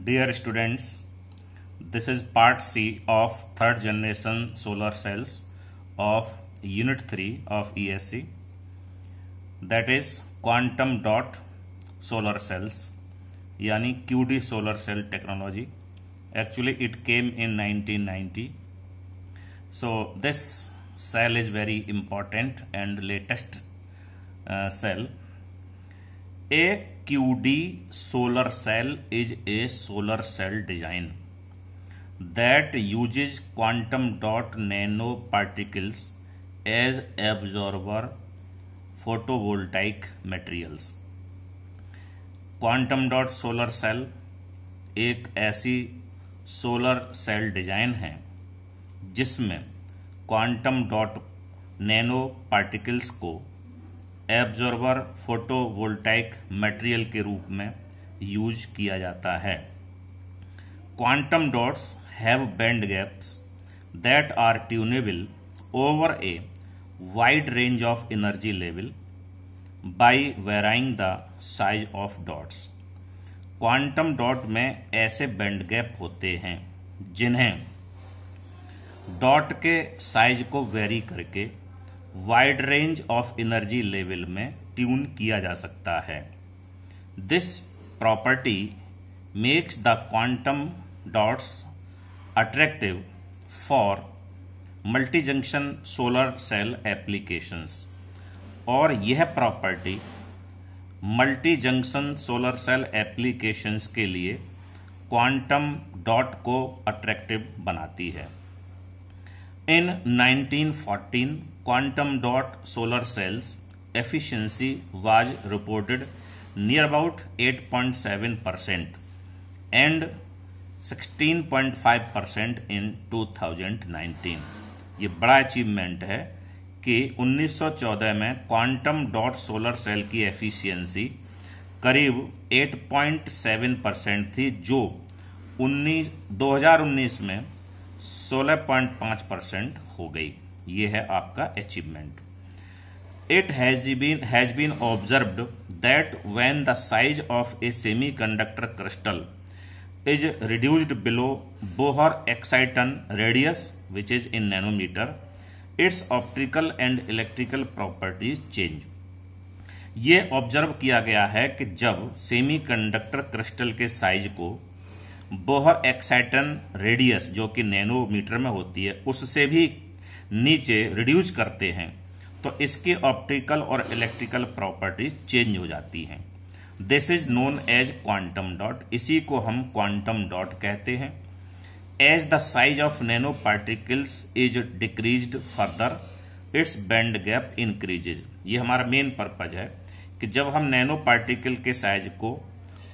Dear students, this is part C of third generation solar cells of unit 3 of ESC, that is quantum dot solar cells यानी QD solar cell technology. Actually it came in 1990. So this cell is very important and latest cell. A QD solar cell is a solar cell design that uses quantum dot nanoparticles as absorber photovoltaic materials. Quantum dot solar cell एक ऐसी solar cell design है जिसमें quantum dot nano particles को absorber photovoltaic material के रूप में use किया जाता है. Quantum dots have band gaps that are tunable over a wide range of energy level by varying the size of dots. Quantum dot में ऐसे band gap होते हैं जिन्हें डॉट के साइज को वेरी करके wide range of energy level में tune किया जा सकता है. This property makes the quantum dots attractive for multi junction solar cell applications. और यह property multi junction solar cell applications के लिए क्वांटम डॉट को अट्रैक्टिव बनाती है. In 1914 quantum dot solar cells efficiency was reported near about 8.7% and 16.5% in 2019. ये बड़ा achievement है कि 1914 में क्वांटम डॉट सोलर सेल की एफिशिएंसी करीब 8.7% थी, जो 2019 में 16.5% हो गई. ये है आपका achievement. It has been observed that when the size of a semiconductor crystal is reduced below Bohr exciton radius which is in nanometer, its optical and electrical properties change. ये ऑब्जर्व किया गया है कि जब सेमीकंडक्टर क्रिस्टल के size को Bohr exciton radius जो कि नैनोमीटर में होती है उससे भी नीचे रिड्यूस करते हैं तो इसकी ऑप्टिकल और इलेक्ट्रिकल प्रॉपर्टीज चेंज हो जाती हैं. This is known as quantum dot. इसी को हम क्वांटम डॉट कहते हैं. As the size of nanoparticles is decreased further, its band gap increases. ये हमारा मेन पर्पज है कि जब हम नैनो पार्टिकल के साइज को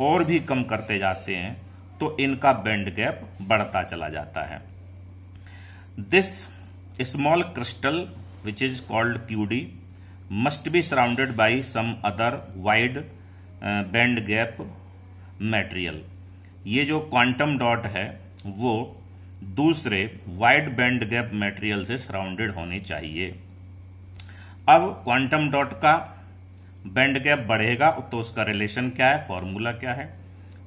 और भी कम करते जाते हैं तो इनका बैंड गैप बढ़ता चला जाता है. This small crystal which is called QD must be surrounded by some other wide band gap material. ये जो क्वांटम डॉट है वो दूसरे वाइड बैंड गैप मटेरियल से सराउंडेड होने चाहिए. अब क्वांटम डॉट का बैंड गैप बढ़ेगा तो उसका रिलेशन क्या है, फॉर्मूला क्या है?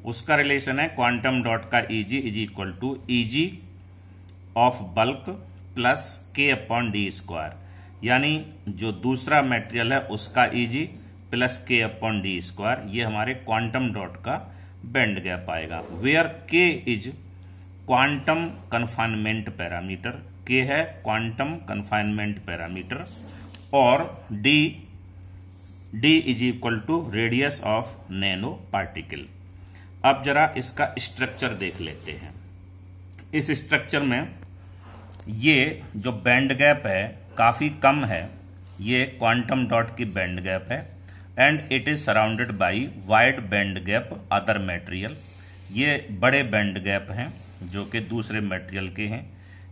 उसका रिलेशन है क्वांटम डॉट का Eg is equal to Eg of bulk plus K upon D square. यानी जो दूसरा मटेरियल है उसका Eg plus K upon D square. ये हमारे क्वांटम डॉट का बैंड गैप आएगा. Where K is quantum confinement parameter. K है क्वांटम कन्फाइनमेंट पैरामीटर और D is equal to radius of nano particle. अब जरा इसका स्ट्रक्चर देख लेते हैं. इस स्ट्रक्चर में ये जो बैंड गैप है काफी कम है. ये क्वांटम डॉट की बैंड गैप है and it is surrounded by wide band gap other material. ये बड़े बैंड गैप हैं जो कि दूसरे मटेरियल के हैं.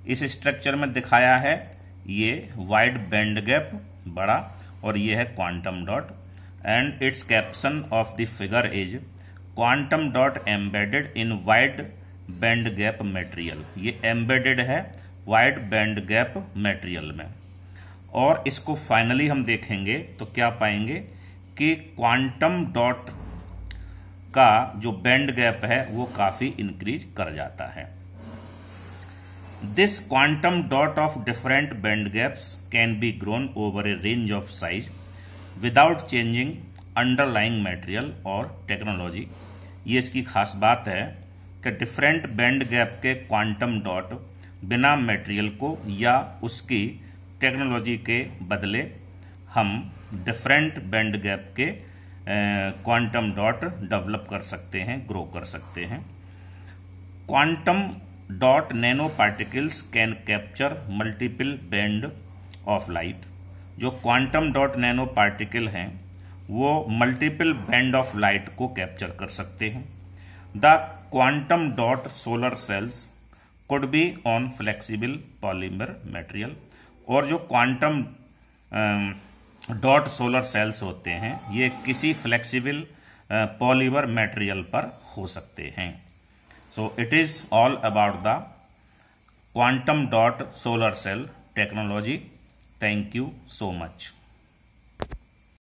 इस स्ट्रक्चर में दिखाया है ये वाइड बैंड गैप बड़ा और ये है quantum dot and it's caption of the figure is quantum dot embedded in wide band gap material. ये एम्बेडेड है वाइड बैंड गैप मटेरियल में. और इसको फाइनली हम देखेंगे तो क्या पाएंगे कि क्वांटम डॉट का जो बैंड गैप है वो काफी इंक्रीज कर जाता है। This quantum dot of different band gaps can be grown over A range of size without changing underlying material और टेक्नोलॉजी। ये इसकी खास बात है कि डिफरेंट बैंड गैप के क्वांटम डॉट बिना मटेरियल को या उसकी टेक्नोलॉजी के बदले हम डिफरेंट बैंड गैप के क्वांटम डॉट डेवलप कर सकते हैं, ग्रो कर सकते हैं। Quantum dot nano particles can capture multiple band of light. जो क्वांटम डॉट नैनो पार्टिकल हैं वो मल्टीपल बैंड ऑफ लाइट को कैप्चर कर सकते हैं। The quantum dot solar sales could be on flexible polymer material. और जो क्वांटम डॉट सोलर सेल्स होते हैं ये किसी फ्लेक्सिबल पॉलीमर मटेरियल पर हो सकते हैं। So it is all about the quantum dot solar cell technology. Thank you so much.